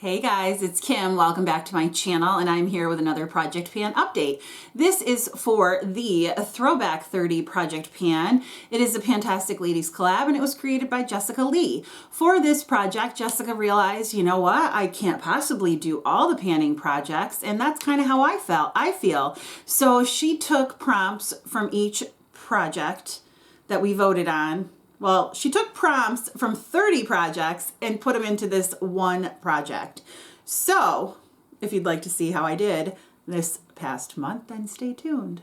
Hey guys, it's Kim. Welcome back to my channel, and I'm here with another Project Pan update. This is for the Throwback 30 Project Pan. It is a PANtastic Ladies Collab, and it was created by Jessica Lee. For this project, Jessica realized, you know what, I can't possibly do all the panning projects, and that's kind of how I feel. So she took prompts from each project that we voted on. Well, she took prompts from 30 projects and put them into this one project. So, if you'd like to see how I did this past month, then stay tuned.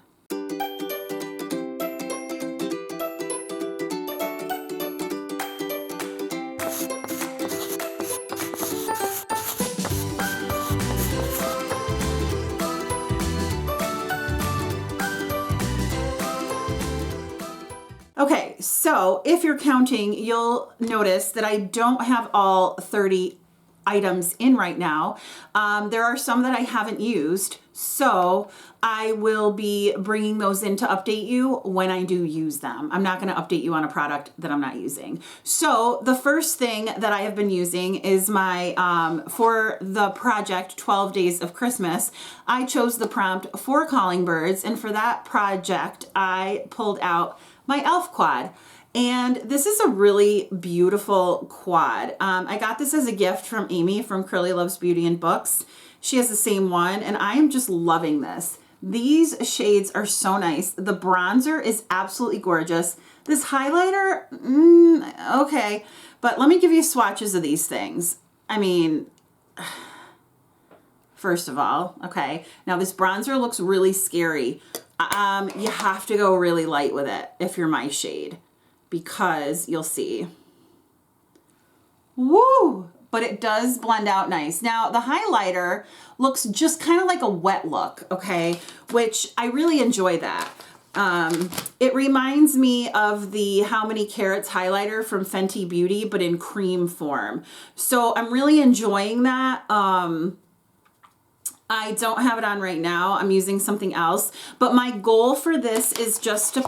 Okay, so if you're counting, you'll notice that I don't have all 30 items in right now. There are some that I haven't used, so I will be bringing those in to update you when I do use them. I'm not going to update you on a product that I'm not using. So the first thing that I have been using is my, for the project 12 Days of Christmas, I chose the prompt for calling birds, and for that project, I pulled out my elf quad. And this is a really beautiful quad. I got this as a gift from Amy from Curly Loves Beauty and Books. She has the same one, and I am just loving this. These shades are so nice. The bronzer is absolutely gorgeous. This highlighter, okay. But let me give you swatches of these things. I mean, first of all, okay. Now this bronzer looks really scary. You have to go really light with it if you're my shade, because you'll see. Woo! But it does blend out nice. Now the highlighter looks just kind of like a wet look, okay? Which I really enjoy that. It reminds me of the How Many Carats highlighter from Fenty Beauty, but in cream form. So I'm really enjoying that. I don't have it on right now. I'm using something else, but my goal for this is just to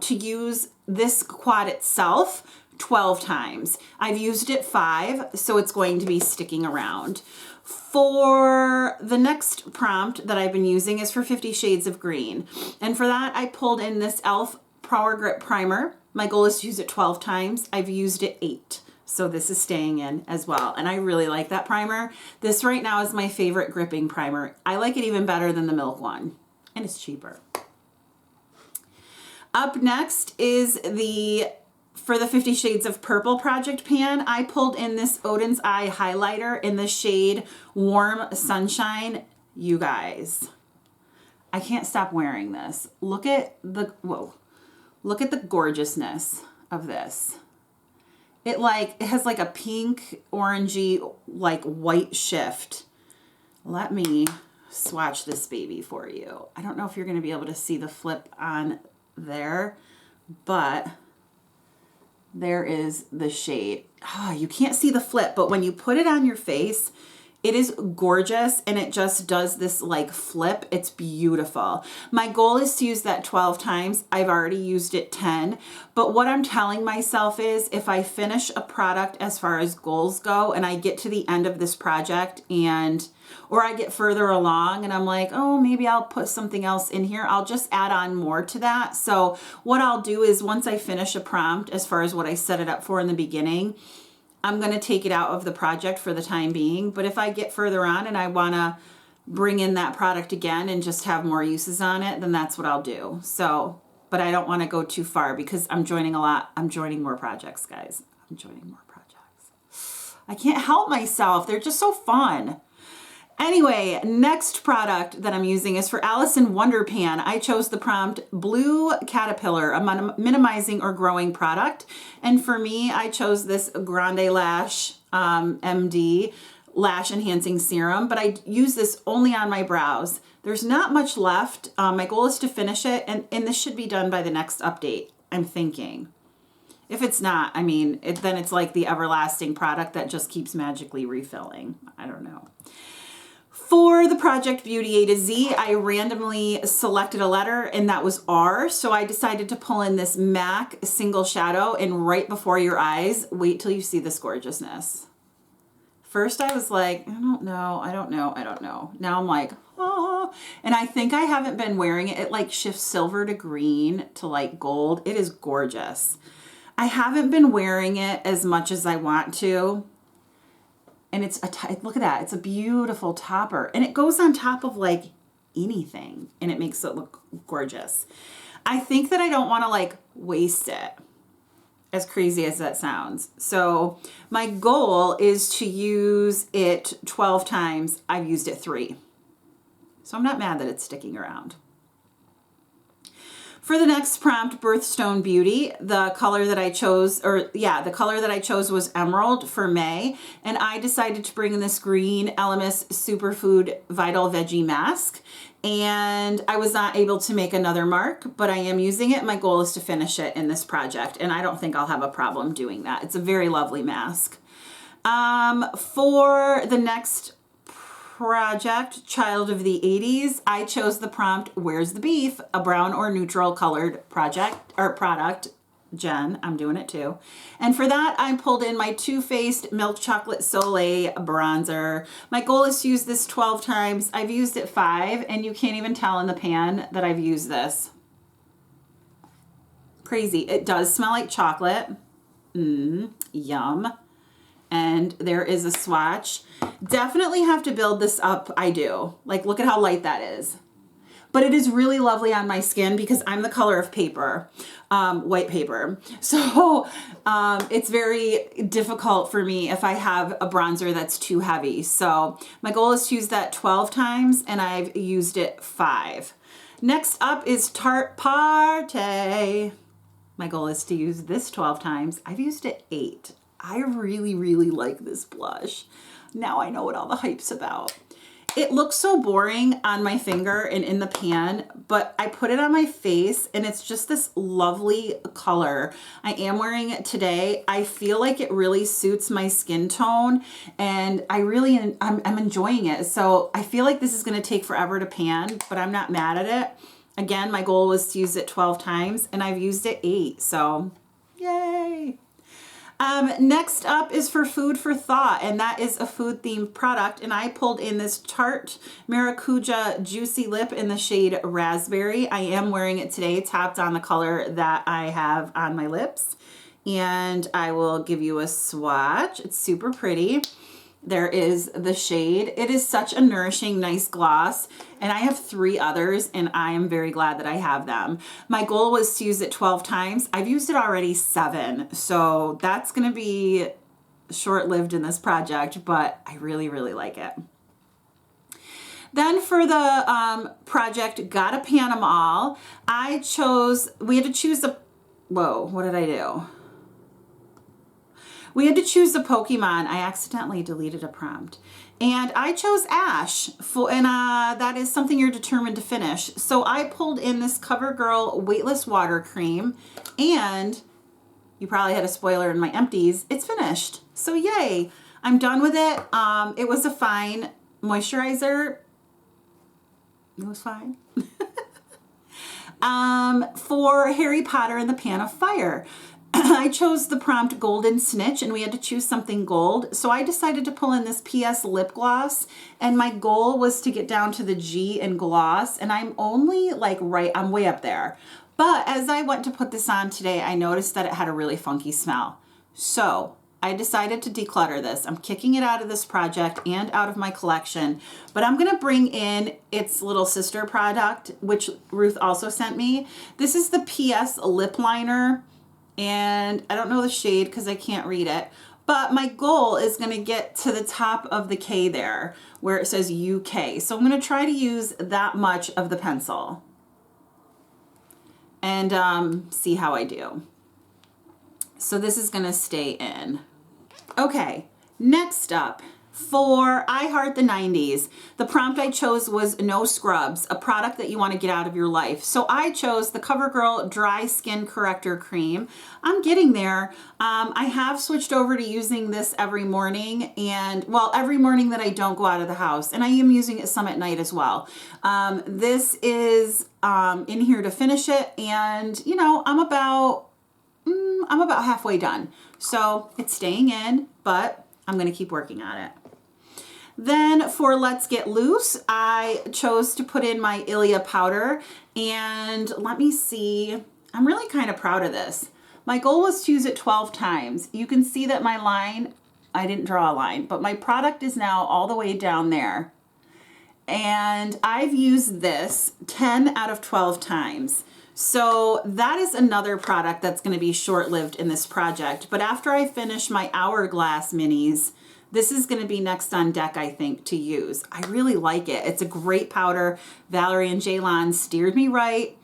to use this quad itself 12 times. I've used it 5, so it's going to be sticking around. For the next prompt that I've been using is for 50 Shades of Green. And for that, I pulled in this e.l.f. Power Grip Primer. My goal is to use it 12 times. I've used it 8. So this is staying in as well. And I really like that primer. This right now is my favorite gripping primer. I like it even better than the Milk one. And it's cheaper. Up next is for the 50 Shades of Purple Project Pan, I pulled in this Odin's Eye highlighter in the shade Warm Sunshine. You guys, I can't stop wearing this. Look at the, whoa, look at the gorgeousness of this. It has like a pink, orangey, like white shift. Let me swatch this baby for you. I don't know if you're going to be able to see the flip on there, but there is the shade. Oh, you can't see the flip, but when you put it on your face, it is gorgeous, and it just does this like flip. It's beautiful. My goal is to use that 12 times. I've already used it 10, but what I'm telling myself is if I finish a product as far as goals go and I get to the end of this project or I get further along and I'm like, oh, maybe I'll put something else in here, I'll just add on more to that. So what I'll do is once I finish a prompt as far as what I set it up for in the beginning, I'm going to take it out of the project for the time being. But if I get further on and I want to bring in that product again and just have more uses on it, then that's what I'll do. So, but I don't want to go too far because I'm joining more projects, guys. I'm joining more projects. I can't help myself. They're just so fun. Anyway, next product that I'm using is for Alice in Wonder Pan. I chose the prompt Blue Caterpillar, a minimizing or growing product. And for me, I chose this Grande Lash MD Lash Enhancing Serum, but I use this only on my brows. There's not much left. My goal is to finish it, and this should be done by the next update, I'm thinking. If it's not, I mean, then it's like the everlasting product that just keeps magically refilling. I don't know. For the Project Beauty A to Z, I randomly selected a letter, and that was R. So I decided to pull in this MAC single shadow, and right before your eyes, wait till you see this gorgeousness. First I was like, I don't know. Now I'm like, oh. And I think I haven't been wearing it. It like shifts silver to green to like gold. It is gorgeous. I haven't been wearing it as much as I want to. And it's look at that. It's a beautiful topper. And it goes on top of like anything. And it makes it look gorgeous. I think that I don't want to like waste it. As crazy as that sounds. So my goal is to use it 12 times. I've used it 3. So I'm not mad that it's sticking around. For the next prompt, Birthstone Beauty, the color that I chose, the color that I chose was Emerald for May. And I decided to bring in this green LMS Superfood Vital Veggie Mask. And I was not able to make another mark, but I am using it. My goal is to finish it in this project, and I don't think I'll have a problem doing that. It's a very lovely mask. For the next project, Child of the 80s, I chose the prompt, Where's the Beef? A brown or neutral colored product. Jen, I'm doing it too. And for that, I pulled in my Too Faced Milk Chocolate Soleil bronzer. My goal is to use this 12 times. I've used it 5, and you can't even tell in the pan that I've used this. Crazy. It does smell like chocolate. Yum. And there is a swatch. Definitely have to build this up. I do. Like, look at how light that is. But it is really lovely on my skin because I'm the color of paper, white paper. So it's very difficult for me if I have a bronzer that's too heavy. So my goal is to use that 12 times, and I've used it 5. Next up is Tarte Party. My goal is to use this 12 times. I've used it 8. I really, really like this blush. Now I know what all the hype's about. It looks so boring on my finger and in the pan, but I put it on my face and it's just this lovely color. I am wearing it today. I feel like it really suits my skin tone, and I'm enjoying it. So I feel like this is going to take forever to pan, but I'm not mad at it. Again, my goal was to use it 12 times, and I've used it 8. So yay. Next up is for Food for Thought, and that is a food themed product. And I pulled in this Tarte Maracuja Juicy Lip in the shade Raspberry. I am wearing it today, topped on the color that I have on my lips. And I will give you a swatch. It's super pretty. There is the shade. It is such a nourishing, nice gloss. And I have 3 others, and I am very glad that I have them. My goal was to use it 12 times. I've used it already 7. So that's going to be short-lived in this project, but I really, really like it. Then for the project Gotta Pan 'Em All, we had to choose what did I do? We had to choose a Pokemon. I accidentally deleted a prompt. And I chose Ash, and that is something you're determined to finish. So I pulled in this CoverGirl Weightless Water Cream, and you probably had a spoiler in my empties. It's finished. So yay. I'm done with it. It was a fine moisturizer. It was fine. For Harry Potter and the Pan of Fire, I chose the prompt Golden Snitch, and we had to choose something gold. So I decided to pull in this PS lip gloss, and my goal was to get down to the G in gloss, and I'm only like I'm way up there. But as I went to put this on today, I noticed that it had a really funky smell. So I decided to declutter this. I'm kicking it out of this project and out of my collection, but I'm going to bring in its little sister product, which Ruth also sent me. This is the PS lip liner. And I don't know the shade because I can't read it. But my goal is going to get to the top of the K there where it says UK. So I'm going to try to use that much of the pencil. And see how I do. So this is going to stay in. Okay, next up. For I Heart the 90s, the prompt I chose was No Scrubs, a product that you want to get out of your life. So I chose the CoverGirl Dry Skin Corrector Cream. I'm getting there. I have switched over to using this every morning, and well, every morning that I don't go out of the house, and I am using it some at night as well. This is in here to finish it, and you know, I'm about halfway done. So it's staying in, but I'm going to keep working on it. Then for Let's Get Loose, I chose to put in my Ilia powder, and let me see, I'm really kind of proud of this. My goal was to use it 12 times. You can see that my line, I didn't draw a line, but my product is now all the way down there. And I've used this 10 out of 12 times. So that is another product that's going to be short-lived in this project. But after I finish my Hourglass minis, this is going to be next on deck, I think, to use. I really like it. It's a great powder. Valerie and Jaylon steered me right.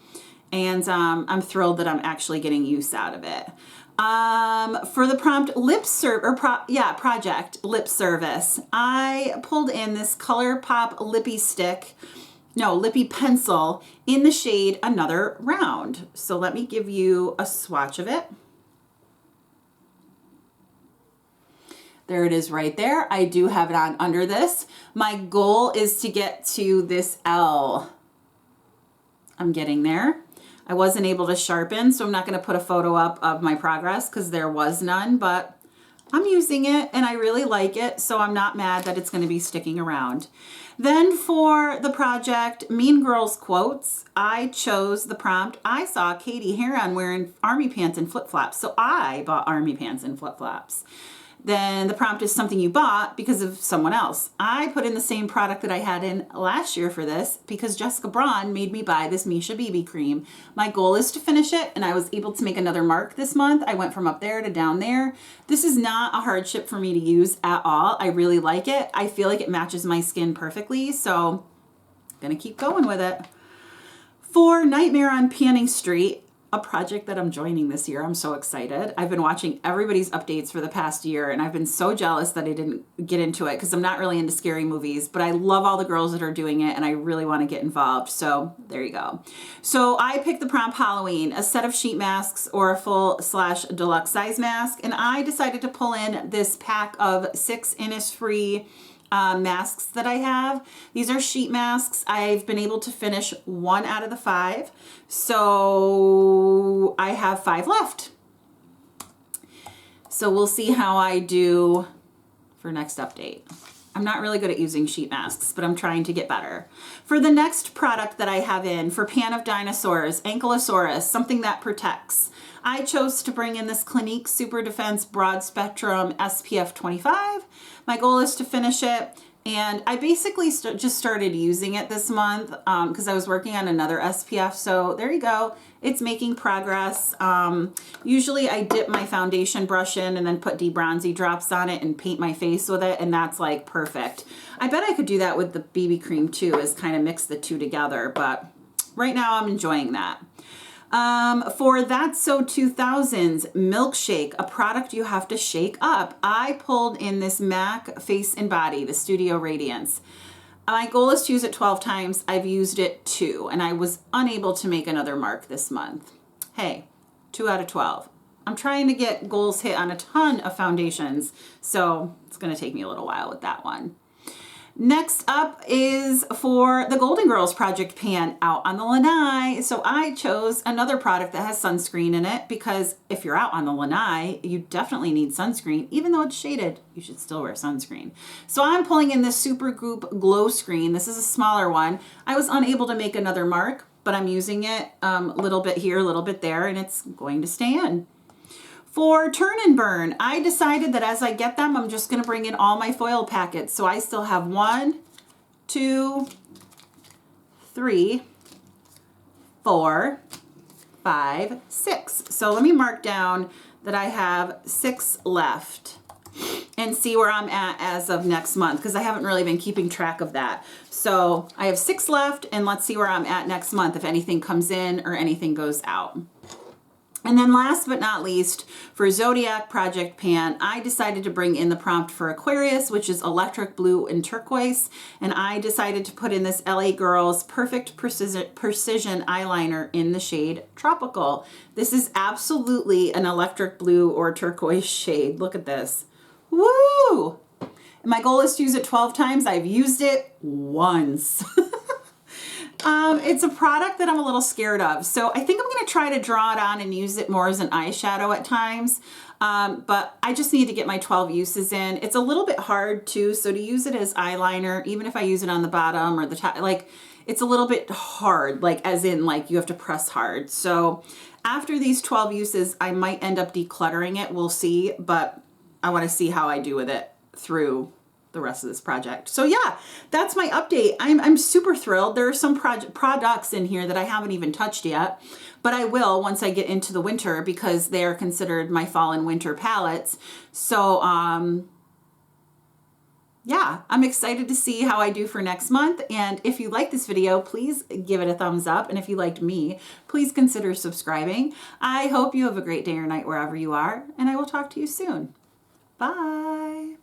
And I'm thrilled that I'm actually getting use out of it. For the prompt project lip service, I pulled in this ColourPop lippy pencil in the shade Another Round. So let me give you a swatch of it. There it is right there. I do have it on under this. My goal is to get to this L. I'm getting there. I wasn't able to sharpen, so I'm not going to put a photo up of my progress because there was none, but I'm using it and I really like it, so I'm not mad that it's going to be sticking around. Then for the project Mean Girls Quotes, I chose the prompt. I saw Katie Heron wearing army pants and flip-flops, so I bought army pants and flip-flops. Then the prompt is something you bought because of someone else. I put in the same product that I had in last year for this because Jessica Braun made me buy this Misha BB cream. My goal is to finish it, and I was able to make another mark this month. I went from up there to down there. This is not a hardship for me to use at all. I really like it. I feel like it matches my skin perfectly, so I'm gonna keep going with it. For Nightmare on Panning Street, a project that I'm joining this year. I'm so excited. I've been watching everybody's updates for the past year, and I've been so jealous that I didn't get into it because I'm not really into scary movies, but I love all the girls that are doing it, and I really want to get involved. So there you go. So I picked the prompt Halloween, a set of sheet masks or a full/deluxe size mask, and I decided to pull in this pack of 6 Innisfree masks that I have. These are sheet masks. I've been able to finish 1 out of the 5. So I have 5 left. So we'll see how I do for next update. I'm not really good at using sheet masks, but I'm trying to get better. For the next product that I have in, for Pan of Dinosaurs, Ankylosaurus, something that protects, I chose to bring in this Clinique Super Defense Broad Spectrum SPF 25. My goal is to finish it, and I basically just started using it this month because I was working on another SPF, so there you go. It's making progress. Usually I dip my foundation brush in and then put debronzy drops on it and paint my face with it, and that's like perfect. I bet I could do that with the BB cream too, is kind of mix the two together, but right now I'm enjoying that. For That's So 2000's Milkshake, a product you have to shake up, I pulled in this MAC Face and Body, the Studio Radiance. My goal is to use it 12 times. I've used it 2, and I was unable to make another mark this month. Hey, 2 out of 12. I'm trying to get goals hit on a ton of foundations, so it's going to take me a little while with that one. Next up is for the Golden Girls Project Pan out on the lanai. So I chose another product that has sunscreen in it because if you're out on the lanai, you definitely need sunscreen. Even though it's shaded, you should still wear sunscreen. So I'm pulling in this Supergoop Glow Screen. This is a smaller one. I was unable to make another mark, but I'm using it a little bit here, a little bit there, and it's going to stay in. For Turn and Burn, I decided that as I get them, I'm just going to bring in all my foil packets. So I still have 1, 2, 3, 4, 5, 6. So let me mark down that I have 6 left and see where I'm at as of next month, because I haven't really been keeping track of that. So I have 6 left, and let's see where I'm at next month if anything comes in or anything goes out. And then last but not least, for Zodiac Project Pan, I decided to bring in the prompt for Aquarius, which is electric blue and turquoise. And I decided to put in this LA Girls Perfect Precision eyeliner in the shade Tropical. This is absolutely an electric blue or turquoise shade. Look at this. Woo! And my goal is to use it 12 times. I've used it once. It's a product that I'm a little scared of. So I think I'm going to try to draw it on and use it more as an eyeshadow at times. But I just need to get my 12 uses in. It's a little bit hard too, so to use it as eyeliner, even if I use it on the bottom or the top, like it's a little bit hard, like as in like you have to press hard. So after these 12 uses, I might end up decluttering it, we'll see, but I want to see how I do with it through the rest of this project. So yeah, that's my update. I'm super thrilled. There are some products in here that I haven't even touched yet, but I will once I get into the winter because they are considered my fall and winter palettes. So yeah, I'm excited to see how I do for next month. And if you like this video, please give it a thumbs up. And if you liked me, please consider subscribing. I hope you have a great day or night wherever you are, and I will talk to you soon. Bye.